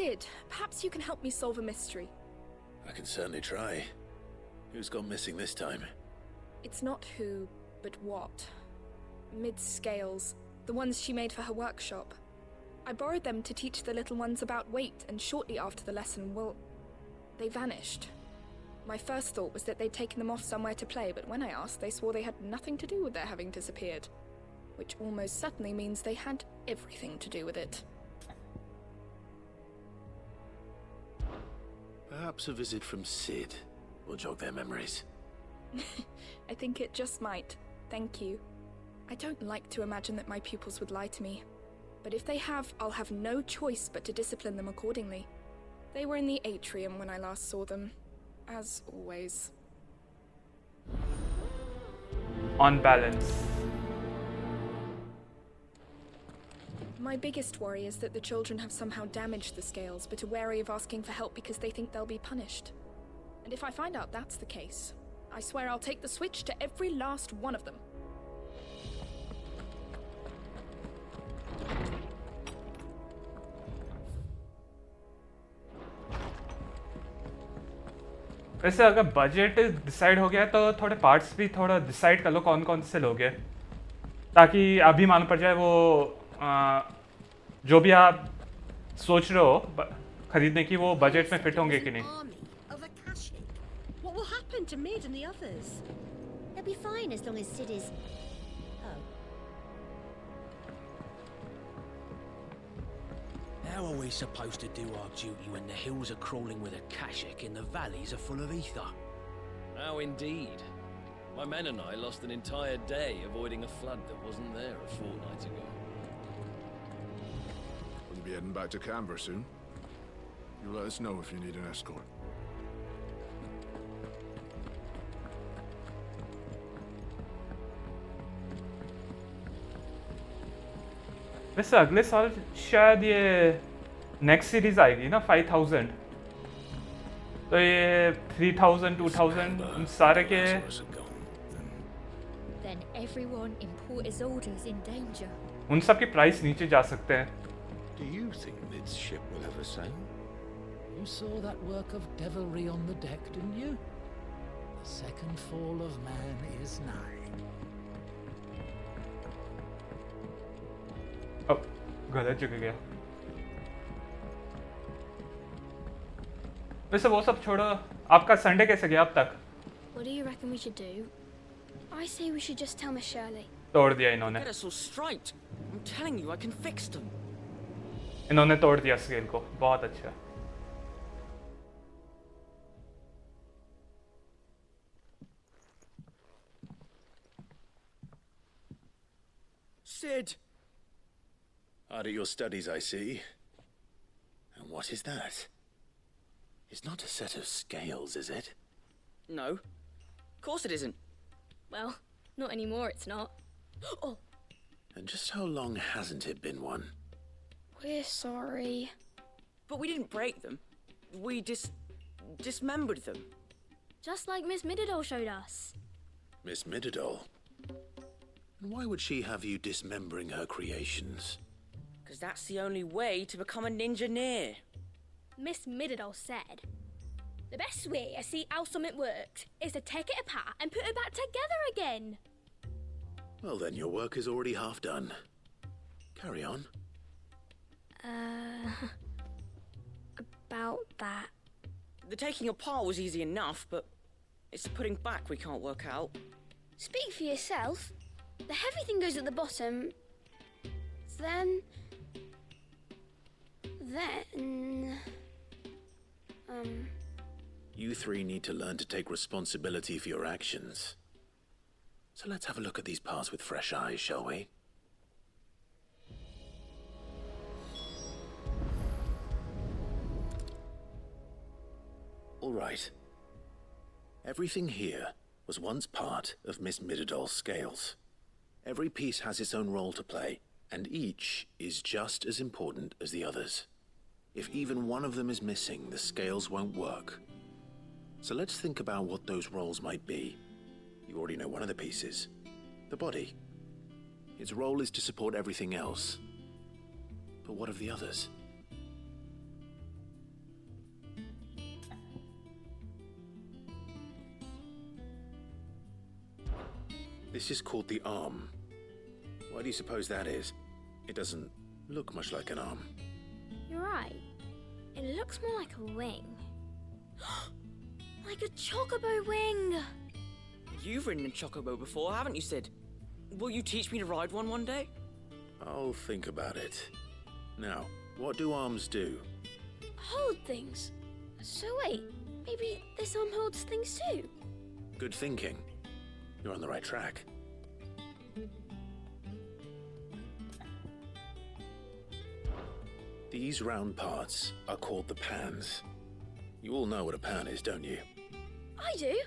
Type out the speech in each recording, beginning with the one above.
Sid, perhaps you can help me solve a mystery. I can certainly try. Who's gone missing this time? It's not who, but what. Mid's scales, the ones she made for her workshop. I borrowed them to teach the little ones about weight, and shortly after the lesson, well, they vanished. My first thought was that they'd taken them off somewhere to play, but when I asked, they swore they had nothing to do with their having disappeared. Which almost certainly means they had everything to do with it. Perhaps a visit from Sid will jog their memories. I think it just might. Thank you. I don't like to imagine that my pupils would lie to me. But if they have, I'll have no choice but to discipline them accordingly. They were in the atrium when I last saw them. As always. On balance. My biggest worry is that the children have somehow damaged the scales, but are wary of asking for help because they think they'll be punished. And if I find out that's the case, I swear I'll take the switch to every last one of them. वैसे अगर budget decide हो गया तो थोड़े parts भी थोड़ा decide कर लो कौन कौन से लोगे, ताकि अभी मालूम पड़ जाए वो जो भी आप सोच रहे हो खरीदने की वो बजट में फिट होंगे कि नहीं. What will happen to Mid and the others? They'll be fine as long as Sid is... Oh. How are we supposed to do our duty when the hills are crawling with a kashik and the valleys are full of ether? How indeed. My men and I lost an entire day avoiding a flood that wasn't there a fortnight ago. We'll be heading back to Canberra soon. You let us know if you need an escort. वैसे अगले साल शायद ये next series आएगी ना 5000, तो ये 3000 2000 उन सारे के Then everyone in Port Isolde's in danger. उन सब के प्राइस नीचे जा सकते हैं. Do you think Mid's ship will have a sail? You saw that work of devilry on the deck, didn't you? The second fall of man is nigh. अब गलत जगह गया. वैसे वो सब छोड़ो, आपका संडे कैसे गया अब तक? What do you reckon we should do? I say we should just tell Miss Shirleigh. तोड़ दिया इन्होंने. Get us all straight. I'm telling you, I can fix them. इन्होंने तोड़ दिया स्केल को. बहुत अच्छा. Sid! Hard at your studies, I see. And what is that? It's not a set of scales, is it? No. Of course it isn't. Well, not anymore, it's not. Oh! And just how long hasn't it been one? We're sorry. But we didn't break them. We dismembered them. Just like Miss Mididol showed us. Miss Mididol? And why would she have you dismembering her creations? Because that's the only way to become a ninja-neer. Miss Mididol said, the best way to see how something works is to take it apart and put it back together again. Well then, your work is already half done. Carry on. About that. The taking apart was easy enough, but it's the putting back we can't work out. Speak for yourself. The heavy thing goes at the bottom. Then... You three need to learn to take responsibility for your actions. So let's have a look at these paths with fresh eyes, shall we? All right. Everything here was once part of Miss Mididol's scales. Every piece has its own role to play, and each is just as important as the others. If even one of them is missing, the scales won't work. So let's think about what those roles might be. You already know one of the pieces. The body. Its role is to support everything else. But what of the others? This is called the arm. Why do you suppose that is? It doesn't look much like an arm. You're right. It looks more like a wing. Like a chocobo wing! You've ridden a chocobo before, haven't you, Sid? Will you teach me to ride one day? I'll think about it. Now, what do arms do? Hold things. So wait, maybe this arm holds things too? Good thinking. You're on the right track. These round parts are called the pans. You all know what a pan is, don't you? I do.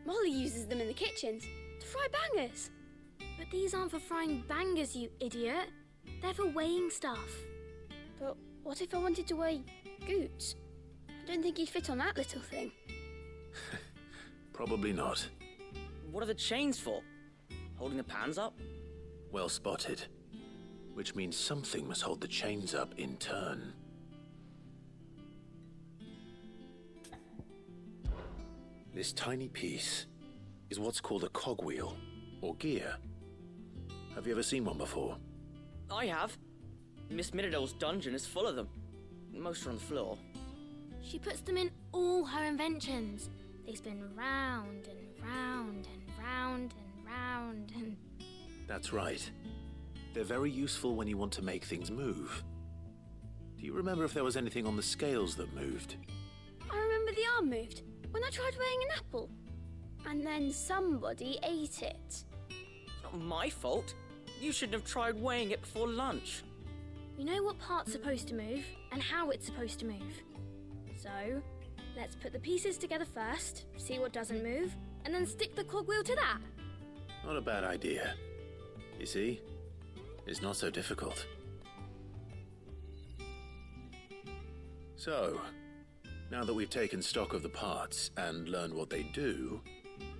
Molly uses them in the kitchens to fry bangers. But these aren't for frying bangers, you idiot. They're for weighing stuff. But what if I wanted to weigh goods? I don't think he'd fit on that little thing. Probably not. What are the chains for? Holding the pans up? Well spotted. Which means something must hold the chains up in turn. This tiny piece is what's called a cogwheel, or gear. Have you ever seen one before? I have. Miss Midadol's dungeon is full of them. Most are on the floor. She puts them in all her inventions. They spin round and round and round and round and... That's right. They're very useful when you want to make things move. Do you remember if there was anything on the scales that moved? I remember the arm moved when I tried weighing an apple. And then somebody ate it. It's not my fault. You shouldn't have tried weighing it before lunch. You know what part's supposed to move and how it's supposed to move. So, let's put the pieces together first, see what doesn't move, and then stick the cogwheel to that. Not a bad idea. You see? It's not so difficult. So, now that we've taken stock of the parts and learned what they do,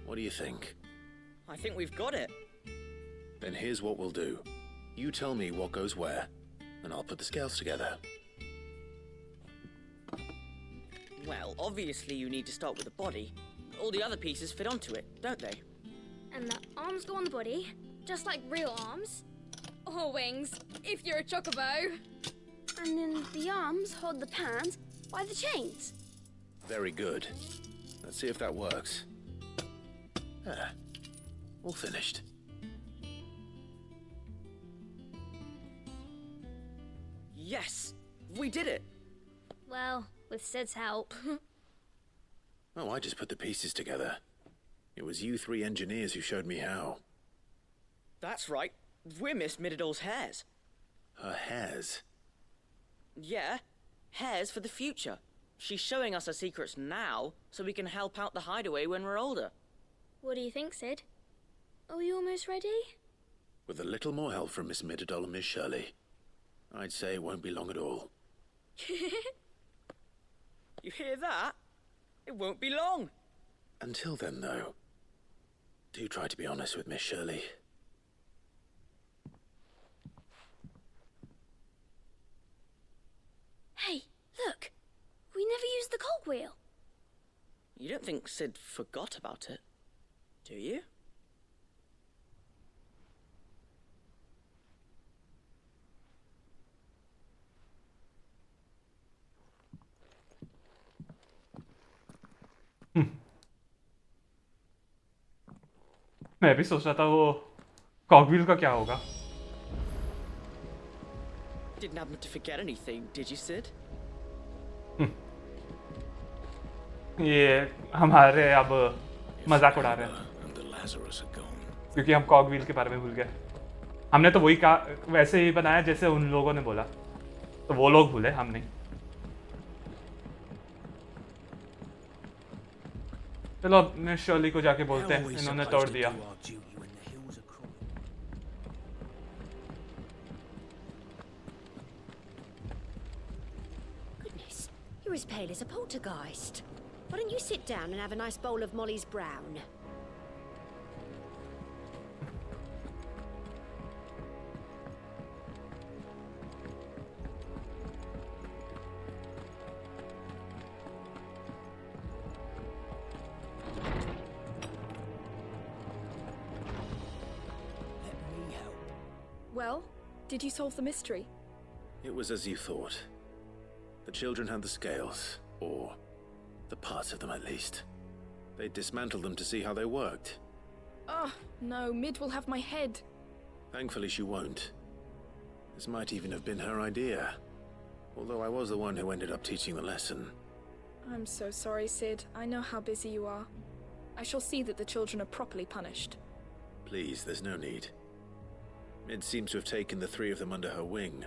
what do you think? I think we've got it. Then here's what we'll do. You tell me what goes where, and I'll put the scales together. Well, obviously you need to start with the body. All the other pieces fit onto it, don't they? And the arms go on the body, just like real arms. Or wings, if you're a chocobo. And then the arms hold the pans by the chains. Very good. Let's see if that works. Ah, all finished. Yes! We did it! Well, with Sid's help. Oh, I just put the pieces together. It was you three engineers who showed me how. That's right. We're Miss Midadol's hairs. Her hairs? Yeah, hairs for the future. She's showing us her secrets now, so we can help out the hideaway when we're older. What do you think, Sid? Are we almost ready? With a little more help from Miss Midadol and Miss Shirleigh, I'd say it won't be long at all. You hear that? It won't be long. Until then, though, do try to be honest with Miss Shirleigh. Hey, look! We never used the cogwheel. You don't think Sid forgot about it, do you? मैं भी सोच रहा था वो cogwheel का क्या होगा. Didn't happen to forget anything, did you, Sid? ये हमारे अब मजाक उड़ा रहे हैं क्योंकि हम कॉगव्हील के बारे में भूल गए. हमने तो वही कहा, वैसे ही बनाया जैसे उन लोगों ने बोला, तो वो लोग भूले, हम नहीं. चलो अपने शर्ली को जाके बोलते हैं, इन्होंने तोड़ दिया. Goodness, you're as pale as a poltergeist. Why don't you sit down and have a nice bowl of Molly's brown? Well, did you solve the mystery? It was as you thought. The children had the scales, or the parts of them at least. They dismantled them to see how they worked. Oh, no, Mid will have my head. Thankfully she won't. This might even have been her idea. Although I was the one who ended up teaching the lesson. I'm so sorry, Sid. I know how busy you are. I shall see that the children are properly punished. Please, there's no need. Mid seems to have taken the three of them under her wing.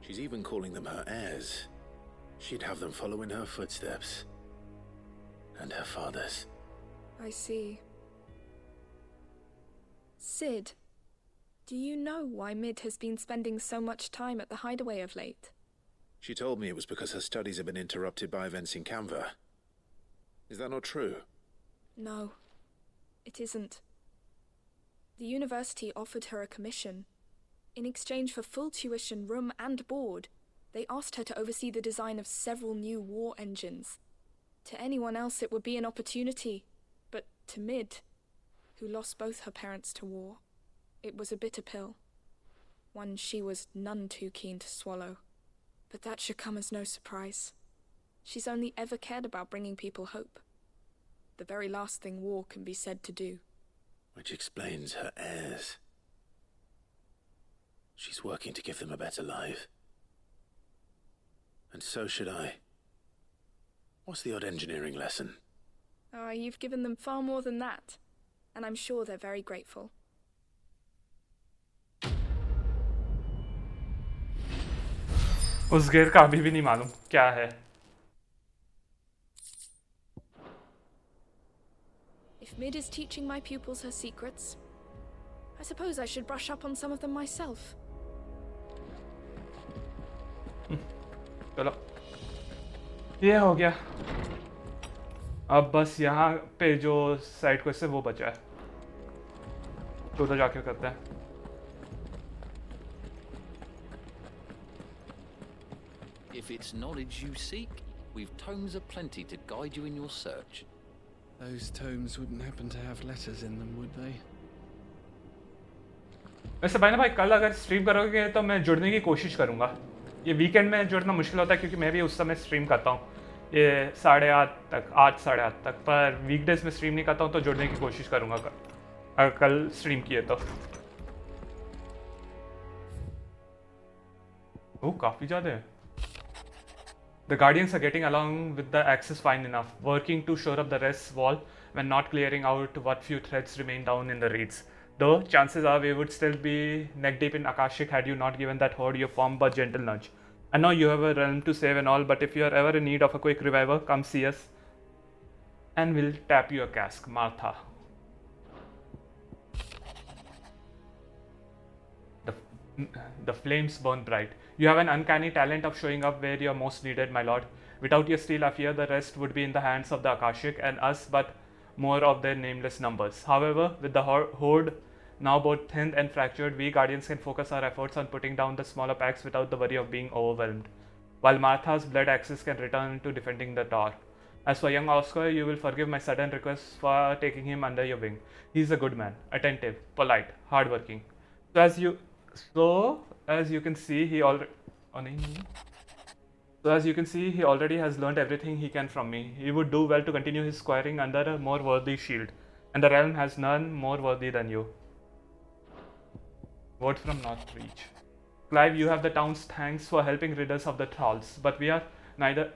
She's even calling them her heirs. She'd have them follow in her footsteps. And her father's. I see. Sid, do you know why Mid has been spending so much time at the hideaway of late? She told me it was because her studies have been interrupted by events in Canva. Is that not true? No, it isn't. The university offered her a commission. In exchange for full tuition, room and board, they asked her to oversee the design of several new war engines. To anyone else it would be an opportunity, but to Mid, who lost both her parents to war, it was a bitter pill. One she was none too keen to swallow. But that should come as no surprise. She's only ever cared about bringing people hope. The very last thing war can be said to do. Which explains her heirs. She's working to give them a better life. And so should I. What's the odd engineering lesson? Oh, you've given them far more than that. And I'm sure they're very grateful. उस गेर का अभी भी नहीं मालूम क्या है. If Mid is teaching my pupils her secrets, I suppose I should brush up on some of them myself. चलो ये हो गया. अब बस यहाँ पे जो साइड क्वेस्ट है वो बचा है, तो जाके करते हैं. If it's knowledge you seek, we've tomes aplenty to guide you in your search. Those tomes wouldn't happen to have letters in them, would they? वैसे भाई कल अगर स्ट्रीम करोगे तो मैं जुड़ने की कोशिश करूँगा. ये वीकेंड में जुड़ना मुश्किल होता है क्योंकि मैं भी उस समय स्ट्रीम करता हूँ, ये 8:30 तक, 8 साढ़े 8 तक. पर वीकडेज में स्ट्रीम नहीं करता हूँ तो जुड़ने की कोशिश करूँगा अगर कल स्ट्रीम किए तो. ओह काफ़ी ज़्यादा है. The Guardians are getting along with the Axis fine enough, working to shore up the rest wall when not clearing out what few threads remain down in the reeds. Though, chances are we would still be neck deep in Akashic had you not given that horde your firm but gentle nudge. I know you have a realm to save and all, but if you are ever in need of a quick reviver, come see us and we'll tap you a cask, Martha. The flames burn bright. You have an uncanny talent of showing up where you are most needed, my lord. Without your steel, I fear the rest would be in the hands of the Akashic and us, but more of their nameless numbers. However, with the horde now both thinned and fractured, we Guardians can focus our efforts on putting down the smaller packs without the worry of being overwhelmed, while Martha's blood axis can return to defending the tower. As for young Oscar, you will forgive my sudden request for taking him under your wing. He is a good man, attentive, polite, hardworking. So as you can see, he already has learned everything he can from me. He would do well to continue his squaring under a more worthy shield, and the realm has none more worthy than you. Word from Northreach. Clive, you have the town's thanks for helping rid us of the thralls, but we are neither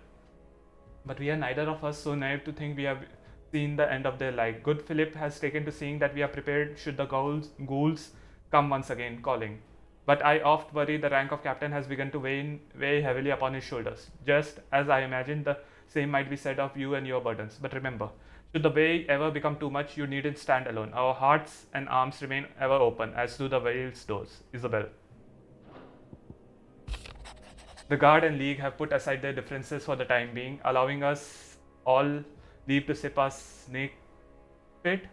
of us so naive to think we have seen the end of their life. Good Philip has taken to seeing that we are prepared should the ghouls come once again, calling. But I oft worry the rank of captain has begun to weigh heavily upon his shoulders. Just as I imagined the same might be said of you and your burdens. But remember, should the way ever become too much, you needn't stand alone. Our hearts and arms remain ever open, as do the Vale's doors. Isabel. The Guard and League have put aside their differences for the time being, allowing us all leave to sip our snake pit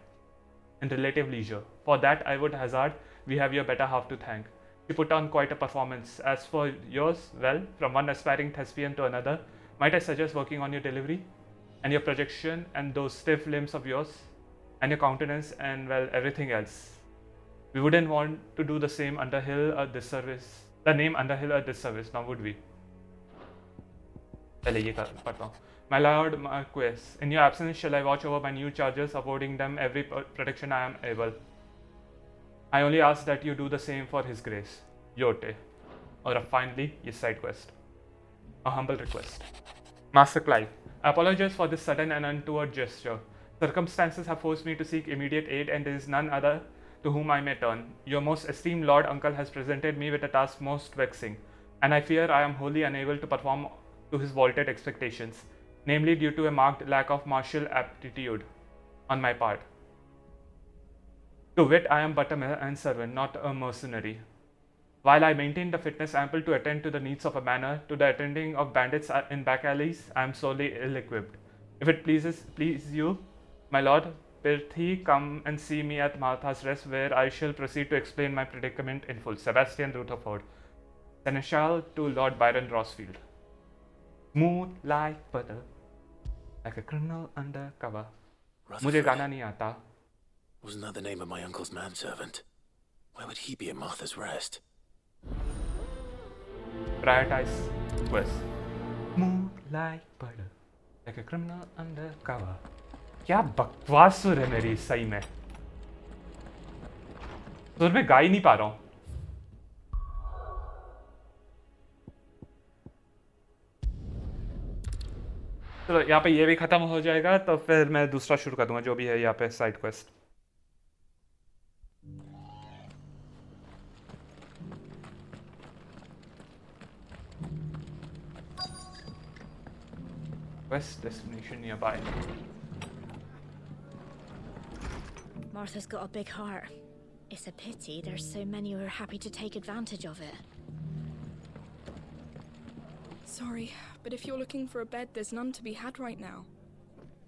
in relative leisure. For that, I would hazard we have your better half to thank. You put on quite a performance. As for yours, well, from one aspiring thespian to another, might I suggest working on your delivery and your projection and those stiff limbs of yours and your countenance and, well, everything else. We wouldn't want to do the same Underhill a disservice. The name Underhill a disservice, now would we? My Lord Marquis, in your absence, shall I watch over my new charges, affording them every protection I am able. I only ask that you do the same for His Grace, Yote, or finally, his side quest. A humble request. Master Clive, I apologize for this sudden and untoward gesture. Circumstances have forced me to seek immediate aid, and there is none other to whom I may turn. Your most esteemed Lord Uncle has presented me with a task most vexing, and I fear I am wholly unable to perform to his vaulted expectations, namely due to a marked lack of martial aptitude on my part. To wit, I am but a manservant, not a mercenary. While I maintain the fitness ample to attend to the needs of a manor, to the attending of bandits in back alleys, I am sorely ill-equipped. If it please you, my lord, Pirthi, come and see me at Martha's Rest, where I shall proceed to explain my predicament in full. Sebastian Rutherford, Seneschal to Lord Byron Rossfield. Smooth like butter, like a criminal undercover. Mujhe gana nahi aata. Wasn't that the name of my uncle's manservant? Why would he be at Martha's Rest? Prioritize quest. Smooth like butter, like a criminal undercover. क्या बकवास सुर है मेरी सही में. सुर में गा ही नहीं पा रहा हूँ. चलो यहाँ पे ये भी खत्म हो जाएगा तो फिर मैं दूसरा शुरू कर दूंगा जो भी है यहाँ पे side quest. Quest destination nearby. Martha's got a big heart. It's a pity there's so many who are happy to take advantage of it. Sorry, but if you're looking for a bed, there's none to be had right now.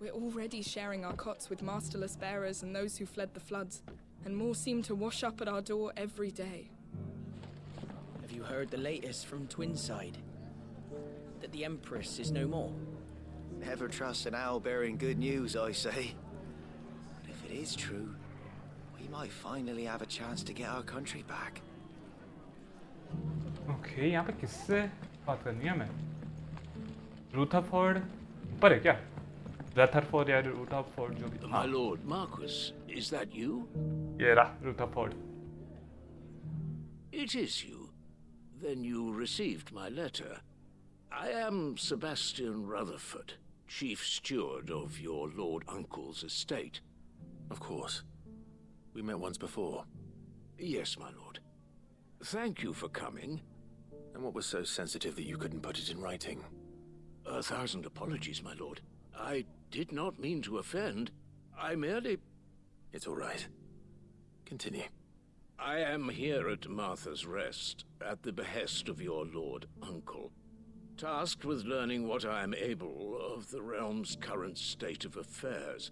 We're already sharing our cots with masterless bearers and those who fled the floods, and more seem to wash up at our door every day. Have you heard the latest from Twinside? That the Empress is no more? Never trust an owl bearing good news, I say. But if it is true, we might finally have a chance to get our country back. Okay, यहाँ पे किससे बात करनी है मैं? Rutherford ऊपर है क्या? Rutherford या Rutherford जो भी. My lord Marquis, is that you? ये रहा Rutherford. It is you. Then you received my letter. I am Sebastian Rutherford, Chief Steward of your Lord Uncle's estate. Of course. We met once before. Yes, my lord. Thank you for coming. And what was so sensitive that you couldn't put it in writing? 1,000 apologies, my lord. I did not mean to offend. I merely... It's all right. Continue. I am here at Martha's Rest, at the behest of your Lord Uncle, tasked with learning what I am able of the realm's current state of affairs.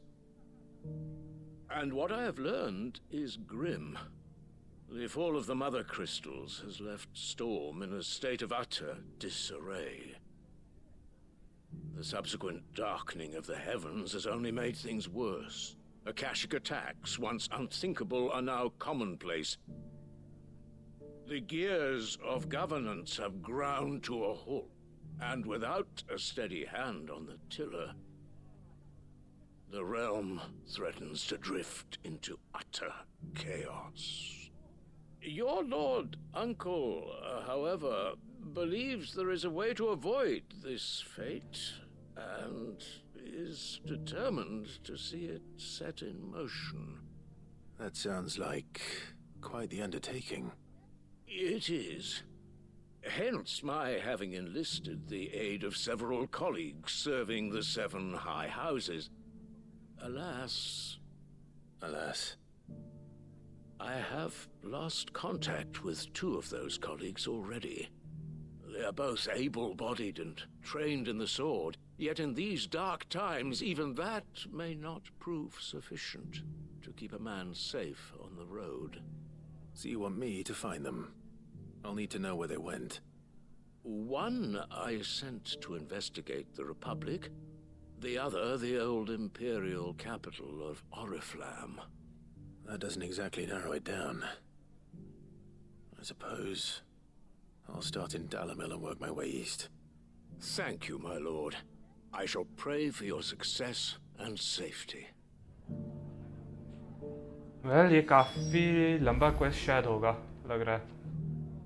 And what I have learned is grim. The fall of the Mothercrystals has left Storm in a state of utter disarray. The subsequent darkening of the heavens has only made things worse. Akashic attacks, once unthinkable, are now commonplace. The gears of governance have ground to a halt. And without a steady hand on the tiller, the realm threatens to drift into utter chaos. Your Lord Uncle, however, believes there is a way to avoid this fate, and is determined to see it set in motion. That sounds like quite the undertaking. It is. Hence my having enlisted the aid of several colleagues serving the 7 high houses. Alas... Alas? I have lost contact with 2 of those colleagues already. They are both able-bodied and trained in the sword, yet in these dark times even that may not prove sufficient to keep a man safe on the road. So you want me to find them? I'll need to know where they went. One I sent to investigate the Republic, the other the old imperial capital of Oriflamme. That doesn't exactly narrow it down. I suppose I'll start in Dalamil and work my way east. Thank you, my lord. I shall pray for your success and safety. Well, ये काफी लंबा quest शायद होगा, लग रहा है.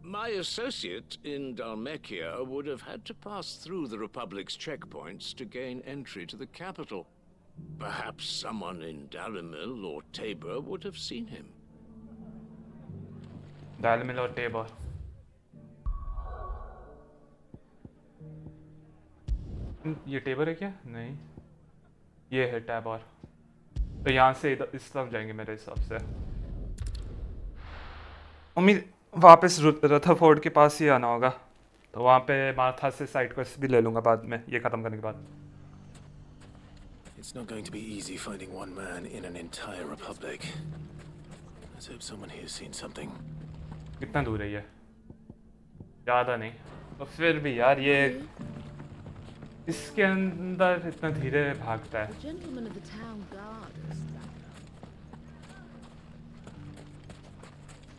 My associate in Dhalmekia would have had to pass through the Republic's checkpoints to gain entry to the capital. Perhaps someone in Dalamil or Tabor would have seen him. Dalamil or Tabor. ये टेबर है क्या? नहीं, ये है Taber. तो यहाँ से इस तरफ जाएंगे मेरे हिसाब से. उम्मीद वापस रथरफोर्ड के पास ही आना होगा, तो वहाँ पे माथा से साइड क्वेस्ट भी ले लूँगा बाद में, ये ख़त्म करने के बाद. It's not going to be easy finding one man in an entire republic. Let's hope someone here has seen something. कितना दूर है ये? ज़्यादा नहीं. तो फिर भी यार ये इसके अंदर इतना धीरे भागता है.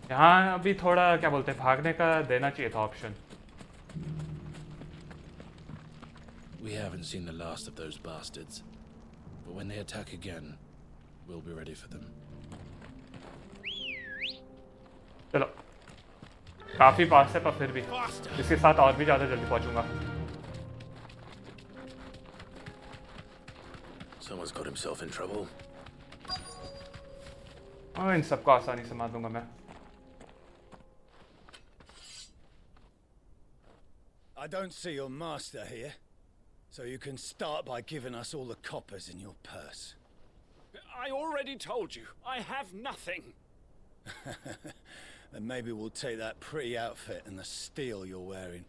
यहाँ अभी थोड़ा क्या बोलते हैं, भागने का देना चाहिए था option. We haven't seen the last of those bastards, but when they attack again, we'll be ready for them. चलो, काफी पास है पर फिर भी इसके साथ और भी ज़्यादा जल्दी पहुँचूंगा. Someone's got himself in trouble. हाँ, इन सबको आसानी से मार दूंगा मैं. I don't see your master here, so you can start by giving us all the coppers in your purse. I already told you, I have nothing. And maybe we'll take that pretty outfit and the steel you're wearing.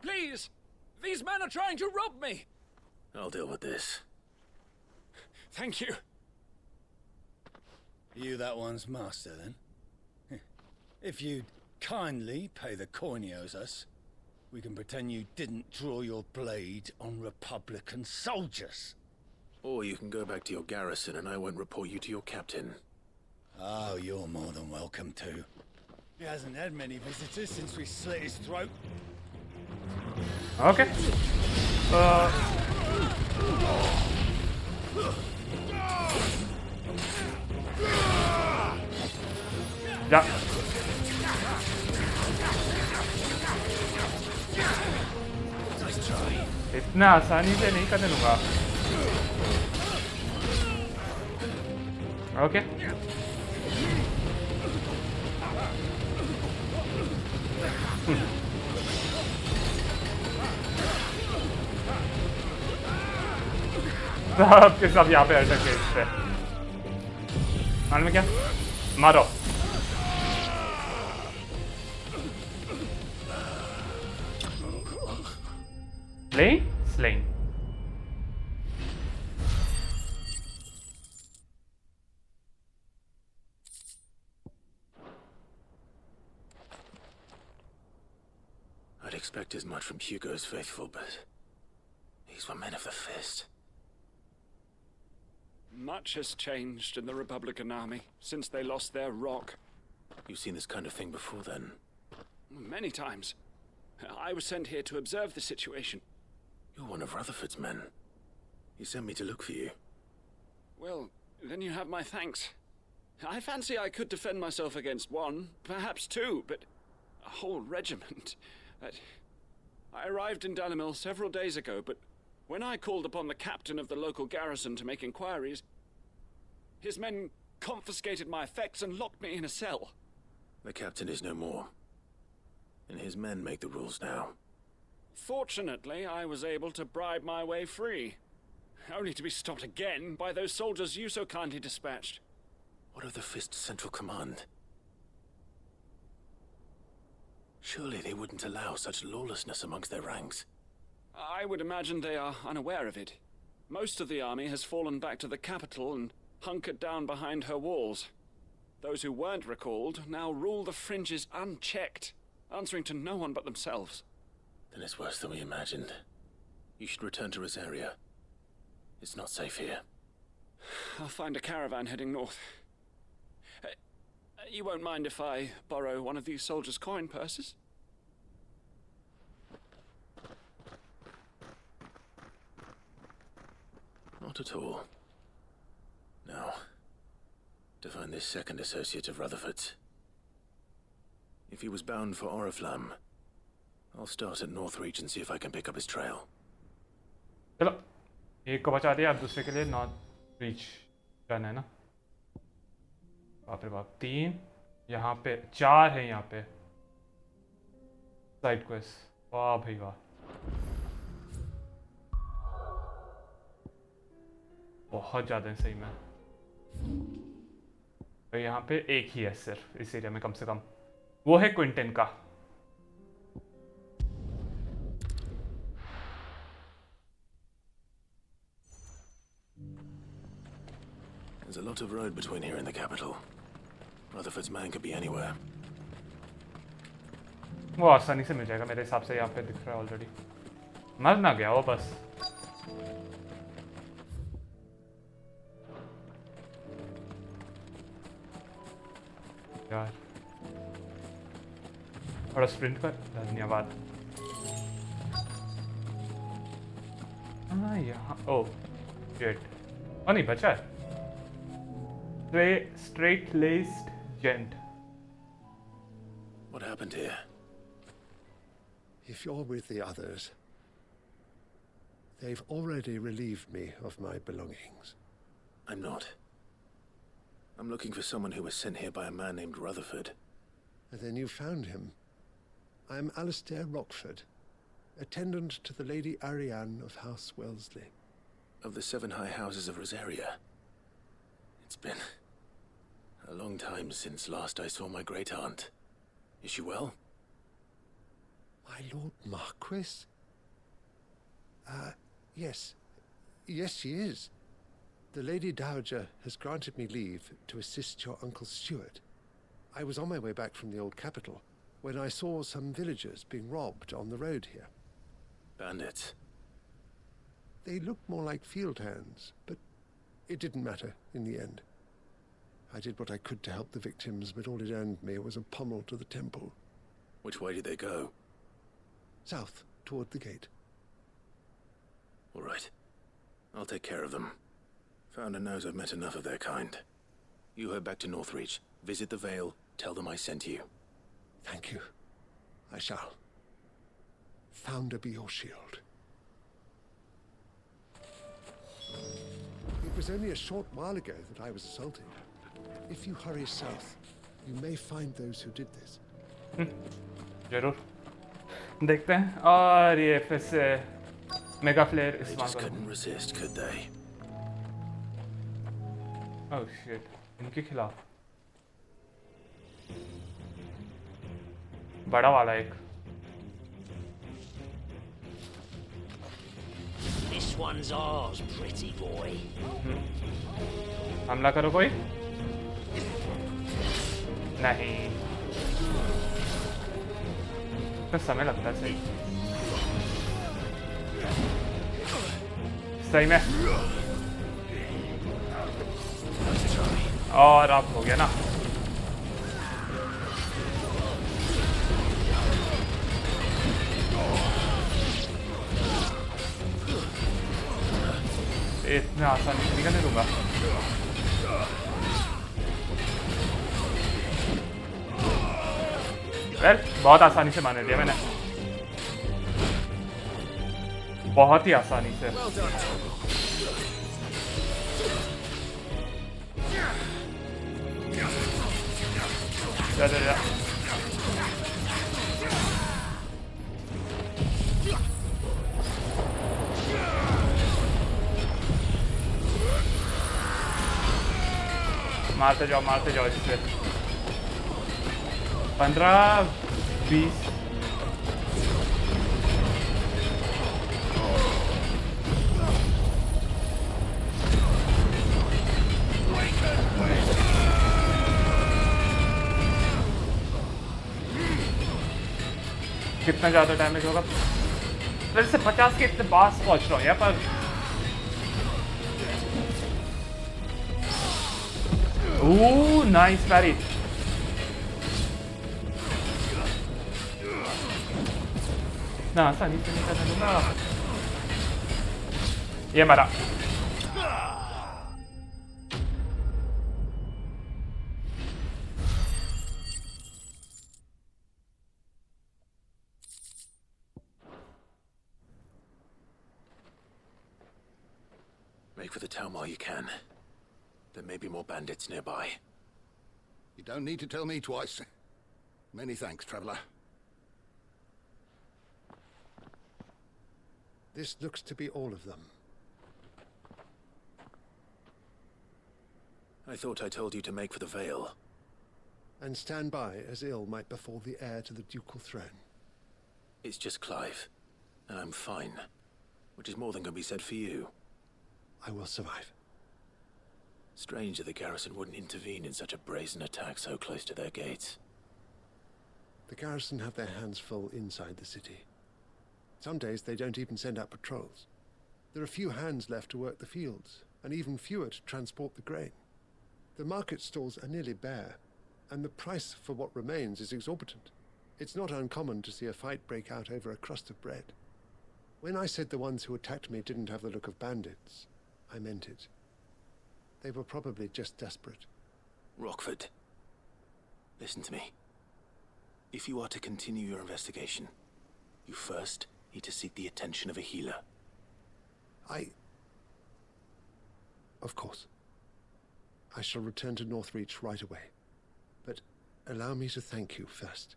Please! These men are trying to rob me! I'll deal with this. Thank you. Are you that one's master, then? If you'd kindly pay the coin he owes us, we can pretend you didn't draw your blade on Republican soldiers. Or you can go back to your garrison and I won't report you to your captain. Oh, you're more than welcome to. He hasn't had many visitors since we slit his throat. Okay. Yeah. इतना आसानी से नहीं करने दूंगा. Okay. सब के सब यहाँ पे अटक गए इस पे. में क्या? मारो. Slaying. I'd expect as much from Hugo's faithful, but these were men of the fist. Much has changed in the Republican army since they lost their rock. You've seen this kind of thing before, then? Many times. I was sent here to observe the situation. You're one of Rutherford's men. He sent me to look for you. Well, then you have my thanks. I fancy I could defend myself against one, perhaps two, but a whole regiment. I arrived in Dalamil several days ago, but when I called upon the captain of the local garrison to make inquiries, his men confiscated my effects and locked me in a cell. The captain is no more, and his men make the rules now. Fortunately, I was able to bribe my way free, only to be stopped again by those soldiers you so kindly dispatched. What of the Fist's central command? Surely they wouldn't allow such lawlessness amongst their ranks. I would imagine they are unaware of it. Most of the army has fallen back to the capital and hunkered down behind her walls. Those who weren't recalled now rule the fringes unchecked, answering to no one but themselves. Then it's worse than we imagined. You should return to Rosaria. It's not safe here. I'll find a caravan heading north. You won't mind if I borrow one of these soldiers' coin purses? Not at all. Now, to find this second associate of Rutherford's. If he was bound for Oriflamme, I'll start at Northreach and see if I can pick up his trail. चलो एक को बचा दिया अब दूसरे के लिए north reach run है ना बाप रे बाप 3 यहाँ पे 4 है यहाँ पे साइड क्वेस्ट वाह भाई वाह बहुत ज़्यादा है सही में तो यहाँ पे एक ही है सिर्फ इस एरिया में कम से कम वो है क्विंटन का There's a lot of road between here and the capital. Rutherford's man could be anywhere. वो आसानी से मिल जाएगा मेरे हिसाब से यहाँ पे दिख रहा है ऑलरेडी मर ना गया वो बस यार थोड़ा स्प्रिंट कर धन्यवाद हाँ यहाँ ओ जेट ओ नहीं बचा है straight-laced gent. What happened here? If you're with the others, they've already relieved me of my belongings. I'm not. I'm looking for someone who was sent here by a man named Rutherford. And then you found him. I'm Alistair Rockford, attendant to the Lady Ariane of House Wellesley. Of the 7 high houses of Rosaria. It's been a long time since last I saw my great-aunt. Is she well? My Lord Marquis? Yes. Yes, she is. The Lady Dowager has granted me leave to assist your Uncle Stuart. I was on my way back from the old capital when I saw some villagers being robbed on the road here. Bandits? They looked more like field hands, but it didn't matter in the end. I did what I could to help the victims, but all it earned me was a pommel to the temple. Which way did they go? South, toward the gate. All right. I'll take care of them. Founder knows I've met enough of their kind. You head back to Northreach, visit the Vale, tell them I sent you. Thank you. I shall. Founder be your shield. It was only a short while ago that I was assaulted. If you hurry south, you may find those who did this. जरूर देखते हैं और ये फिर से mega flare They just couldn't resist, could they? Oh shit, इनके खिलाफ बड़ा वाला एक This one's ours, pretty boy. हमला करो कोई नहीं तो समय लगता है सही में और आप हो गया ना इतने आसानी से निकलने दूंगा बहुत आसानी से मान लिया मैंने बहुत ही आसानी से जा मारते जाओ इससे 15-20 कितना ज़्यादा डैमेज होगा? वैसे 50 के इतने पास पहुंच रहा हूँ यार पर Ooh, nice parry. ना आसानी से नहीं करने दूंगा. ये मारा. Make for the town while you can. There may be more bandits nearby. You don't need to tell me twice. Many thanks, traveler. This looks to be all of them. I thought I told you to make for the Vale. And stand by as ill might befall the heir to the ducal throne. It's just Clive, and I'm fine. Which is more than can be said for you. I will survive. Strange that the garrison wouldn't intervene in such a brazen attack so close to their gates. The garrison have their hands full inside the city. Some days they don't even send out patrols. There are few hands left to work the fields, and even fewer to transport the grain. The market stalls are nearly bare, and the price for what remains is exorbitant. It's not uncommon to see a fight break out over a crust of bread. When I said the ones who attacked me didn't have the look of bandits, I meant it. They were probably just desperate. Rockford, listen to me. If you are to continue your investigation, you first need to seek the attention of a healer. Of course. I shall return to Northreach right away. But allow me to thank you first.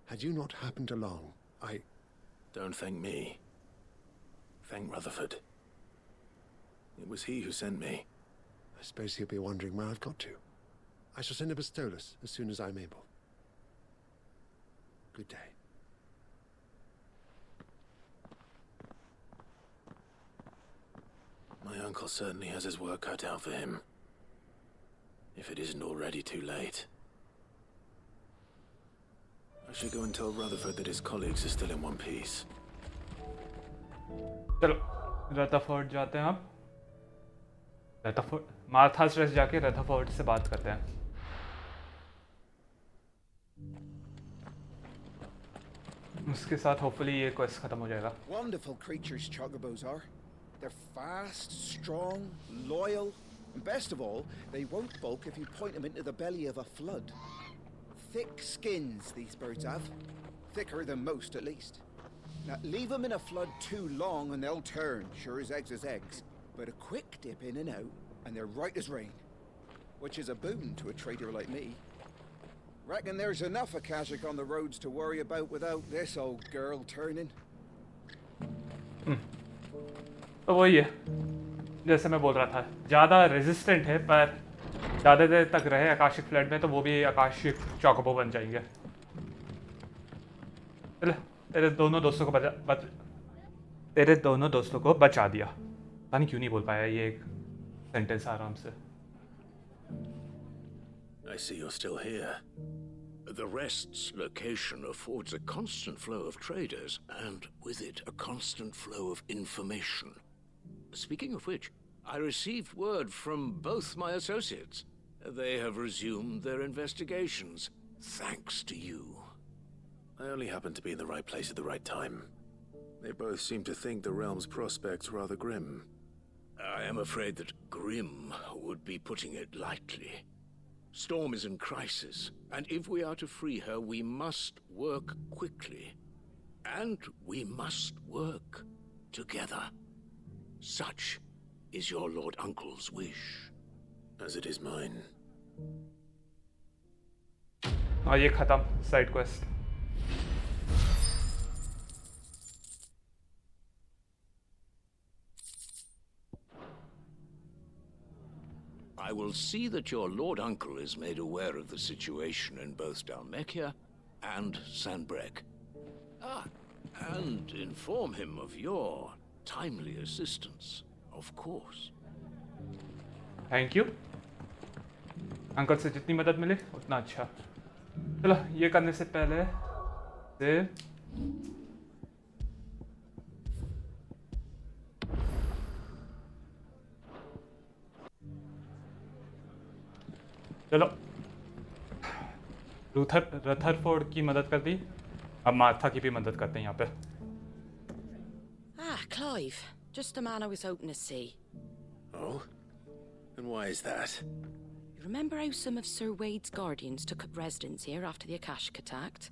Had you not happened along, Don't thank me. Thank Rutherford. It was he who sent me. I suppose he'll be wondering where I've got to. I shall send a Bistolus as soon as I'm able. Good day. My uncle certainly has his work cut out for him. If it isn't already too late. I should go and tell Rutherford that his colleagues are still in one piece. चलो रथफोर्ड जाते हैं आप. रथफोर्ड मार्थास जाके रथफोर्ड से बात करते हैं. उसके साथ होपफुली ये क्वेस्ट खत्म हो जाएगा. Wonderful creatures chocobos are. They're fast, strong, loyal, and best of all, they won't balk if you point them into the belly of a flood. Thick skins these birds have. Thicker than most, at least. Now, leave them in a flood too long and they'll turn, sure as eggs is eggs. But a quick dip in and out, and they're right as rain. Which is a boon to a trader like me. Reckon there's enough Akashic on the roads to worry about without this old girl turning. तो वही है जैसे मैं बोल रहा था, ज़्यादा resistant है पर ज़्यादा देर तक रहे आकाशिक फ्लड में तो वो भी आकाशिक चौकोबो बन जाएंगे. चलो तेरे दोनों दोस्तों को बचा दिया. पता नहीं क्यों नहीं बोल पाया ये एक सेंटेंस आराम से. I see you're still here. The Rest's location affords a constant flow of traders, and with it a constant flow of information. Speaking of which, I received word from both my associates. They have resumed their investigations, thanks to you. I only happened to be in the right place at the right time. They both seem to think the realm's prospects rather grim. I am afraid that grim would be putting it lightly. Storm is in crisis, and if we are to free her, we must work quickly. And we must work together. Such is your Lord Uncle's wish. As it is mine. हाँ ये खत्म side quest. I will see that your Lord Uncle is made aware of the situation in both Dalmekia and Sanbrek. And inform him of your timely assistance, of course. Thank you. Uncle से जितनी मदद मिले उतना अच्छा. चलो ये करने से पहले से चलो रथरफोर्ड की मदद कर दी, अब मार्था की भी मदद करते हैं यहाँ पे। Ah, Clive. Just the man I was hoping to see. Oh? And why is that? You remember how some of Sir Wade's guardians took up residence here after the Akashic attacked?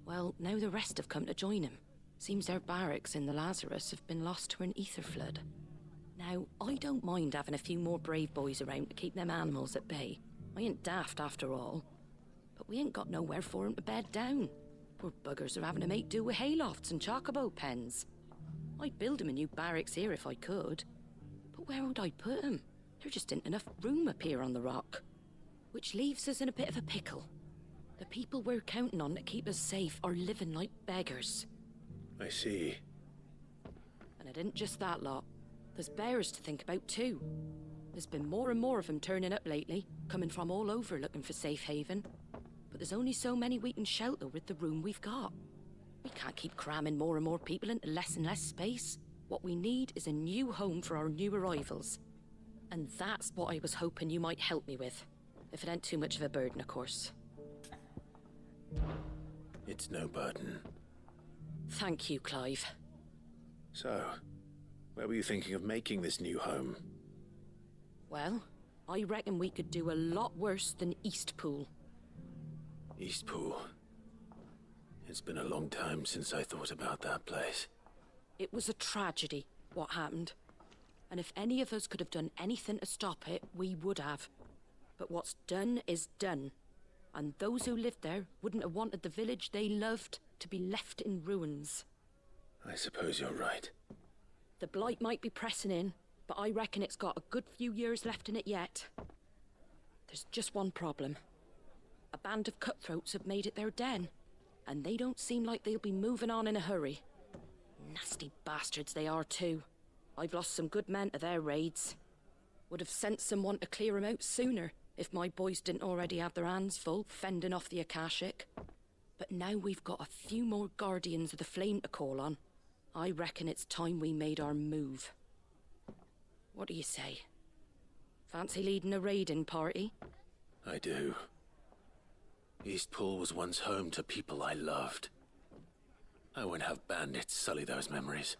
Well, now the rest have come to join him. Seems their barracks in the Lazarus have been lost to an ether flood. Now, I don't mind having a few more brave boys around to keep them animals at bay. I ain't daft after all. But we ain't got nowhere for 'em to bed down. Poor buggers are having to make do with haylofts and chocobo pens. I'd build 'em a new barracks here if I could. But where would I put 'em? There just ain't enough room up here on the rock. Which leaves us in a bit of a pickle. The people we're counting on to keep us safe are living like beggars. I see. And it ain't just that lot. There's bears to think about too. There's been more and more of them turning up lately, coming from all over looking for safe haven. But there's only so many we can shelter with the room we've got. We can't keep cramming more and more people into less and less space. What we need is a new home for our new arrivals. And that's what I was hoping you might help me with. If it ain't too much of a burden, of course. It's no burden. Thank you, Clive. So, where were you thinking of making this new home? Well, I reckon we could do a lot worse than Eastpool. Eastpool. It's been a long time since I thought about that place. It was a tragedy, what happened. And if any of us could have done anything to stop it, we would have. But what's done is done. And those who lived there wouldn't have wanted the village they loved to be left in ruins. I suppose you're right. The blight might be pressing in, but I reckon it's got a good few years left in it yet. There's just one problem. A band of cutthroats have made it their den, and they don't seem like they'll be moving on in a hurry. Nasty bastards they are too. I've lost some good men to their raids. Would have sent someone to clear 'em out sooner, if my boys didn't already have their hands full fending off the Akashic. But now we've got a few more guardians of the flame to call on. I reckon it's time we made our move. What do you say? Fancy leading a raiding party? I do. Eastpool was once home to people I loved. I won't have bandits sully those memories.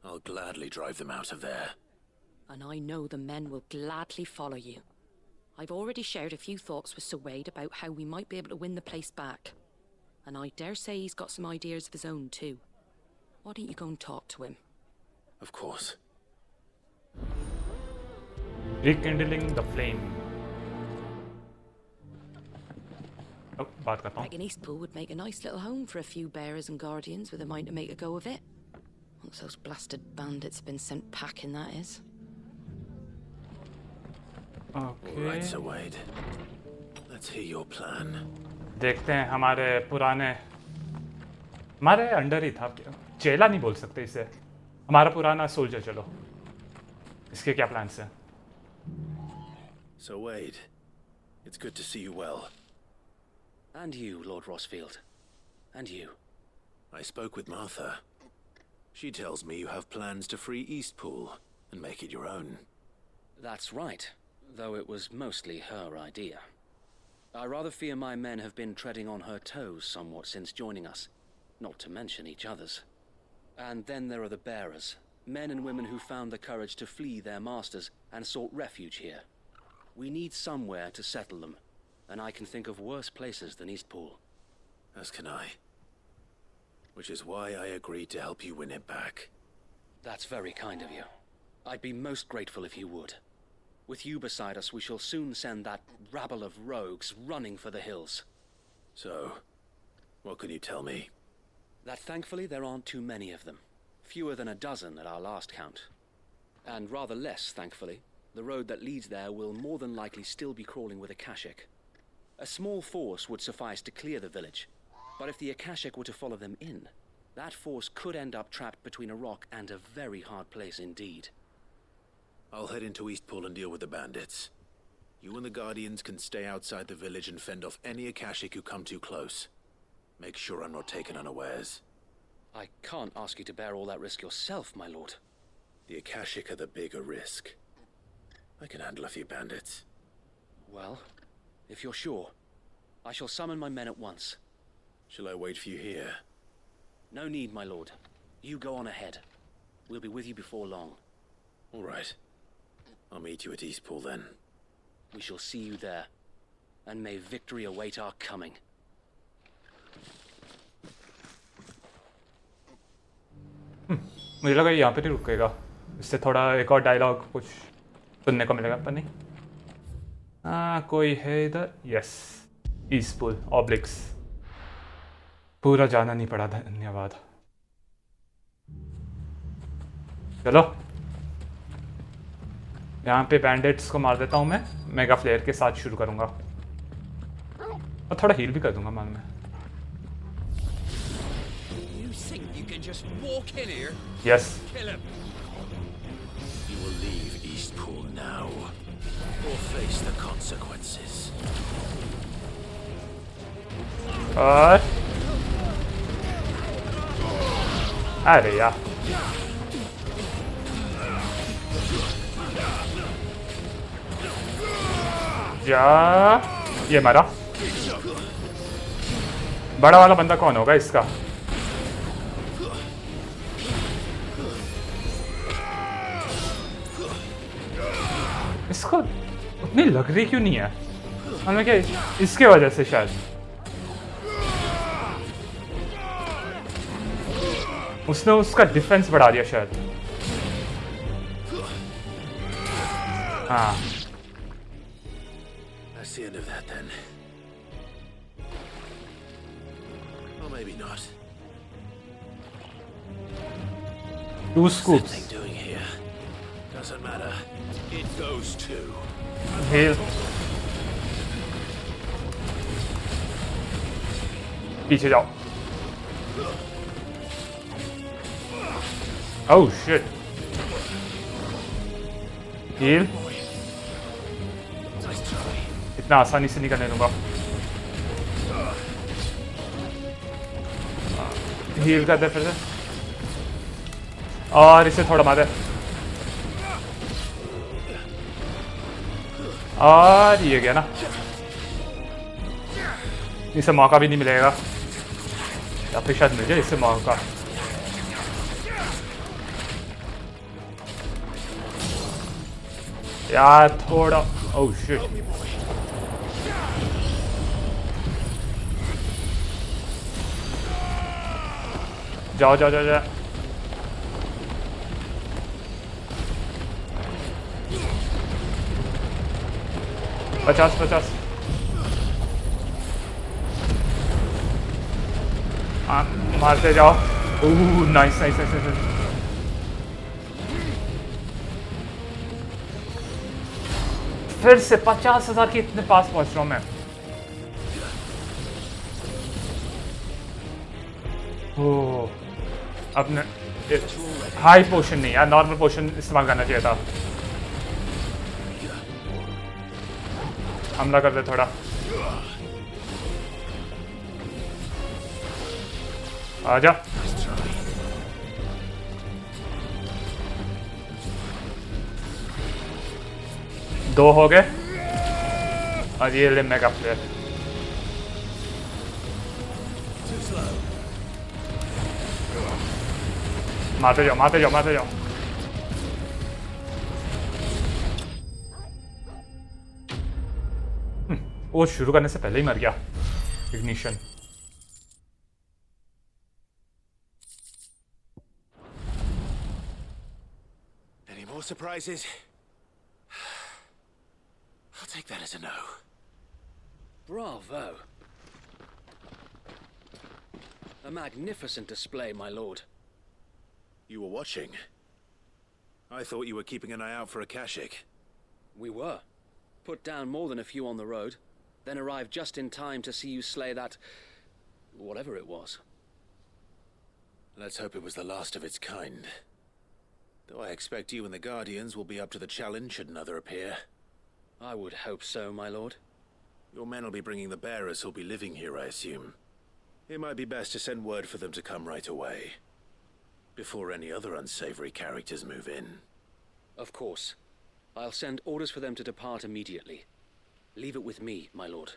I'll gladly drive them out of there. And I know the men will gladly follow you. I've already shared a few thoughts with Sir Wade about how we might be able to win the place back. And I dare say he's got some ideas of his own too. Why don't you go and talk to him? Of course. Rekindling the Flame. Oh, बात करता हूँ. Reckon Eastpool would make a nice little home for a few bearers and guardians with a mind to make a go of it. Once those blasted bandits have been sent packing, that is. Okay. All right, Sir Wade. Let's hear your plan. देखते हैं हमारे under ही था, चेला नहीं बोल सकते इसे, हमारा पुराना सोल्जर। चलो इसके क्या प्लान्स हैं? Sir Wade, it's good to see you well. And you, Lord Rossfield. And you. I spoke with Martha. She tells me you have plans to free Eastpool and make it your own. That's right, though it was mostly her idea. I rather fear my men have been treading on her toes somewhat since joining us, not to mention each other's. And then there are the bearers, men and women who found the courage to flee their masters and sought refuge here. We need somewhere to settle them, and I can think of worse places than Eastpool. As can I. Which is why I agreed to help you win it back. That's very kind of you. I'd be most grateful if you would. With you beside us, we shall soon send that rabble of rogues running for the hills. So, what can you tell me? That thankfully there aren't too many of them. Fewer than a dozen at our last count. And rather less, thankfully, the road that leads there will more than likely still be crawling with Akashic. A small force would suffice to clear the village, but if the Akashic were to follow them in, that force could end up trapped between a rock and a very hard place indeed. I'll head into Eastpool and deal with the bandits. You and the Guardians can stay outside the village and fend off any Akashic who come too close. Make sure I'm not taken unawares. I can't ask you to bear all that risk yourself, my lord. The Akashic are the bigger risk. I can handle a few bandits. Well, if you're sure, I shall summon my men at once. Shall I wait for you here? No need, my lord. You go on ahead. We'll be with you before long. All right. I'll meet you at Eastpool then. We shall see you there. And may victory await our coming. मुझे लगा यहाँ पे नहीं रुकेगा, इससे थोड़ा एक और डायलॉग कुछ सुनने को मिलेगा, पर नहीं। कोई है इधर? यस, ईस्टपूल ऑब्लिक्स। पूरा जाना नहीं पड़ा, धन्यवाद। चलो यहाँ पे बैंडेट्स को मार देता हूँ मैं, मेगा फ्लेयर के साथ शुरू करूँगा और थोड़ा हील भी कर दूँगा मान में। Yes. Kill him. You will leave Eastpool now, or face the consequences. अरे यार, जा ये मारा। बड़ा वाला बंदा कौन होगा इसका? इसको उतनी लग रही क्यों नहीं है? हमें क्या इसके वजह से शायद उसने उसका डिफेंस बढ़ा दिया शायद। हाँ, That's the end of that then. Or maybe not. 2 scoops. What's that thing doing here? Doesn't matter. It goes too. Heal. पीछे जाओ। Oh shit. Heal. इतना आसानी से नहीं करने दूंगा। हील कर दे फिर से और इसे थोड़ा मार दे और ये गया ना, इसे मौका भी नहीं मिलेगा या फिर शायद मिल जाए इससे मौका। यार थोड़ा ओह शिट, जाओ जाओ जाओ जाओ। पचास मारते जाओ। Oh nice nice nice. फिर से 50,000 के इतने पास पहुंच रहा हूं मैं। ओह अपने हाई पोशन नहीं यार, नॉर्मल पोशन इस्तेमाल करना चाहिए था। हमला कर दे थोड़ा। आजा। दो हो गए और ये ले मेगा प्लेयर। मारते जाओ मारते जाओ मारते जाओ। वो शुरू करने से पहले ही मर गया। Ignition. Any more surprises? I'll take that as a no. Bravo. A magnificent display, my lord. You were watching. I thought you were keeping an eye out for a Kashik. We were. Put down more than a few on the road, then arrived just in time to see you slay that... whatever it was. Let's hope it was the last of its kind. Though I expect you and the Guardians will be up to the challenge should another appear. I would hope so, my lord. Your men will be bringing the bearers who'll be living here, I assume. It might be best to send word for them to come right away, before any other unsavory characters move in. Of course. I'll send orders for them to depart immediately. Leave it with me, my lord.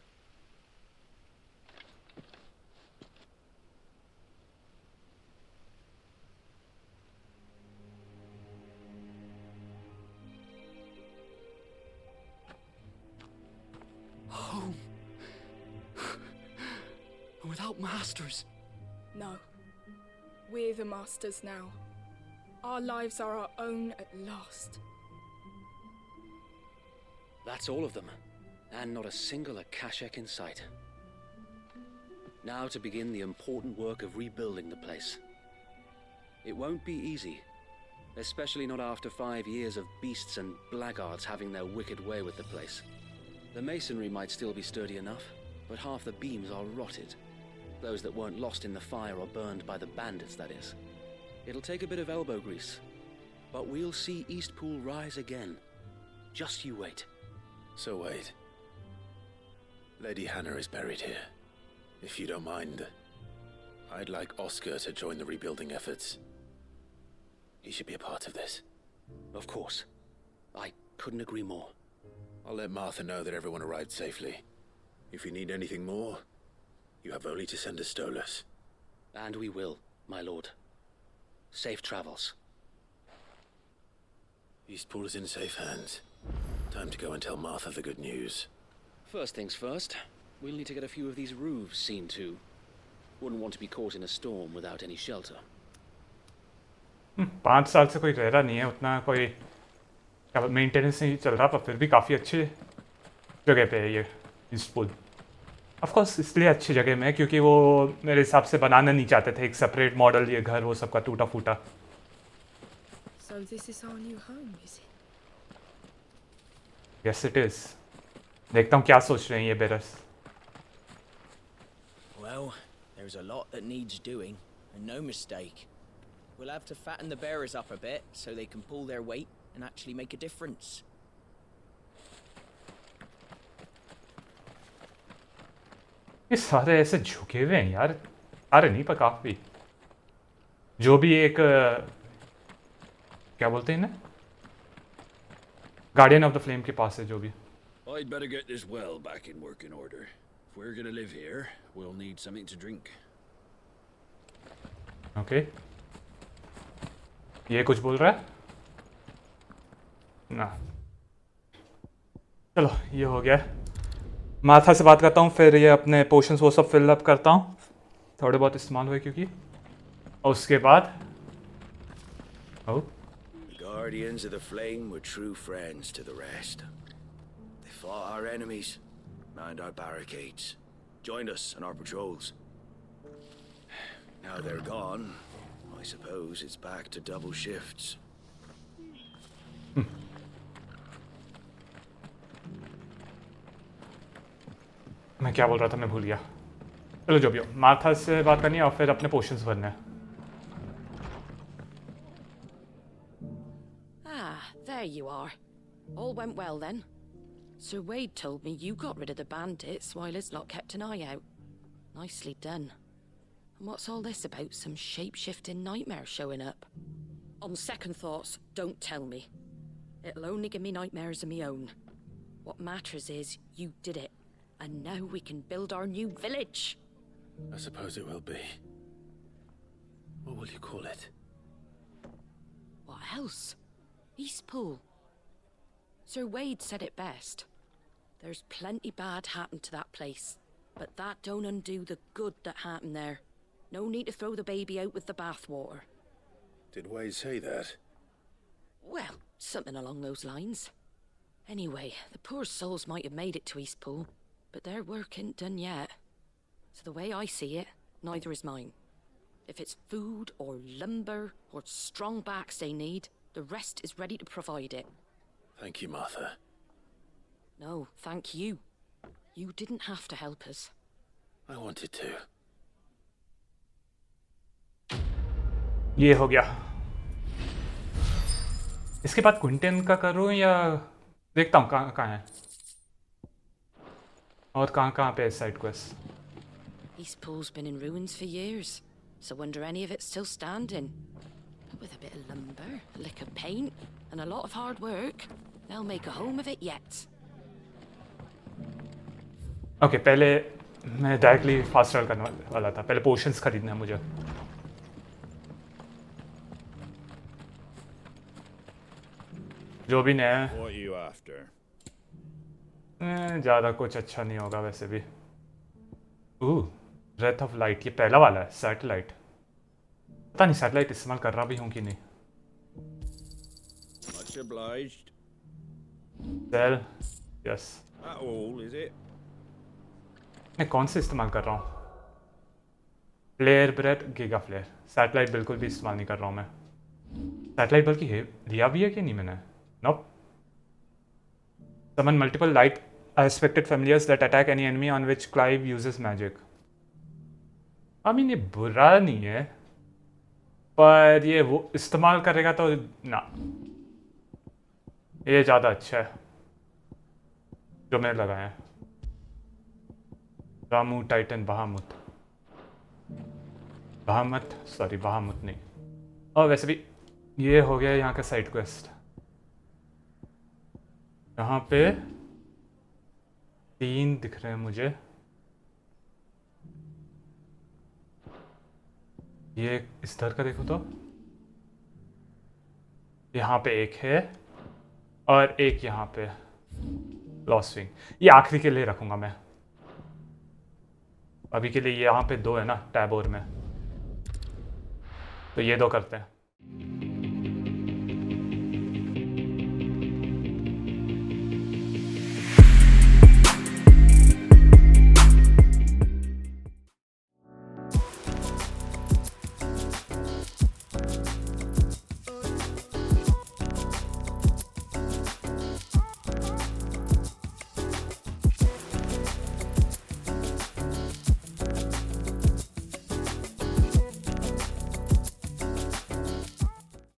Home. Without masters. No. We're the masters now. Our lives are our own at last. That's all of them, and not a single akashek in sight. Now to begin the important work of rebuilding the place. It won't be easy, especially not after 5 years of beasts and blackguards having their wicked way with the place. The masonry might still be sturdy enough, but half the beams are rotted. Those that weren't lost in the fire or burned by the bandits, that is. It'll take a bit of elbow grease, but we'll see Eastpool rise again. Just you wait. So wait. Lady Hannah is buried here. If you don't mind, I'd like Oscar to join the rebuilding efforts. He should be a part of this. Of course. I couldn't agree more. I'll let Martha know that everyone arrived safely. If you need anything more, you have only to send a Stolas. And we will, my lord. Safe travels. Eastpool is in safe hands. Time to go and tell Martha the good news. First things first, we'll need to get a few of these roofs seen to. Wouldn't want to be caught in a storm without any shelter. 5 साल से कोई रह रहा नहीं है उतना कोई maintenance नहीं चल रहा पर फिर भी काफ़ी अच्छी जगह पे है ये ईस्टपूल ऑफ कोर्स इसलिए अच्छी जगह में है क्योंकि वो मेरे हिसाब से बनाना नहीं चाहते थे एक सेपरेट मॉडल ये घर वो सबका टूटा फूटा So this is our new home, is it? Yes it is. देखता हूँ क्या सोच रहे हैं ये बेरस. Well, there's a lot that needs doing, and no mistake. We'll have to fatten the bearers up a bit so they can pull their weight and actually make a difference. ये सारे ऐसे झुके हुए हैं यार. अरे नहीं पर काफी. जो भी एक क्या बोलते हैं ना? गार्डियन ऑफ द फ्लेम के पास है जो भी. I'd better get this well back in working order. If we're gonna live here, we'll need something to drink. Okay. ये कुछ बोल रहा है? ना. चलो ये हो गया. माथा से बात करता हूँ फिर ये अपने पोशंस वो सब फिल अप करता हूँ. थोड़े बहुत इस्तेमाल हुए क्योंकि. और उसके बाद. Oh. The Guardians of the Flame were true friends to the rest. They fought our enemies, manned our barricades, joined us on our patrols. Now they're gone. I suppose it's back to double shifts. मैं क्या बोल रहा था मैं भूल गया. चलो जो भी हो माथा से बात करनी है और फिर अपने पोशंस भरने हैं. There you are. All went well then. Sir Wade told me you got rid of the bandits while his lot kept an eye out. Nicely done. And what's all this about some shape-shifting nightmare showing up? On second thoughts, don't tell me. It'll only give me nightmares of my own. What matters is you did it. And now we can build our new village. I suppose it will be. What will you call it? What else? Eastpool. Sir Wade said it best. There's plenty bad happened to that place, but that don't undo the good that happened there. No need to throw the baby out with the bathwater. Did Wade say that? Well, something along those lines. Anyway, the poor souls might have made it to Eastpool, but their work ain't done yet. So the way I see it, neither is mine. If it's food or lumber or strong backs they need, the rest is ready to provide it. Thank you, Martha. No, thank you. You didn't have to help us. I wanted to. ये हो गया. इसके बाद Quinton का करूँ या देखता हूँ कहाँ है और कहाँ पे है side quest. Eastpool's been in ruins for years, so wonder any of it's still standing. But with a bit of lumber, a lick of paint, and a lot of hard work, they'll make a home of it yet. Okay पहले मैं directly fast travel करने वाला था, पहले potions खरीदना है मुझे। जो भी नया है What are you after? ज़्यादा कुछ अच्छा नहीं होगा वैसे भी। ब्रेथ ऑफ लाइट, ये पहला वाला है। सैटेलाइट, पता नहीं सैटेलाइट इस्तेमाल कर रहा भी हूँ कि नहीं। Much obliged. Sell, yes. That all, is it? मैं कौन से इस्तेमाल कर रहा हूँ? Flare breath, giga flare. Satellite बिल्कुल भी इस्तेमाल नहीं कर रहा हूँ मैं। सैटेलाइट बल्कि है लिया भी है कि नहीं मैंने? नोप। Summon multiple light aspected familiars that attack any enemy on which Clive uses magic. I mean ये बुरा नहीं है, पर ये वो इस्तेमाल करेगा तो ना, ये ज़्यादा अच्छा है जो मैंने लगाया है। रामू टाइटन बहामुत, बहामुत नहीं। और वैसे भी ये हो गया यहाँ का साइड क्वेस्ट। यहाँ पे 3 दिख रहे हैं मुझे। ये इस तरह का देखो तो यहाँ पे एक है और एक यहाँ पे लॉस्ट विंग। ये आखिरी के लिए रखूँगा मैं, अभी के लिए यहाँ पे 2 है ना टैबोर में, तो ये 2 करते हैं।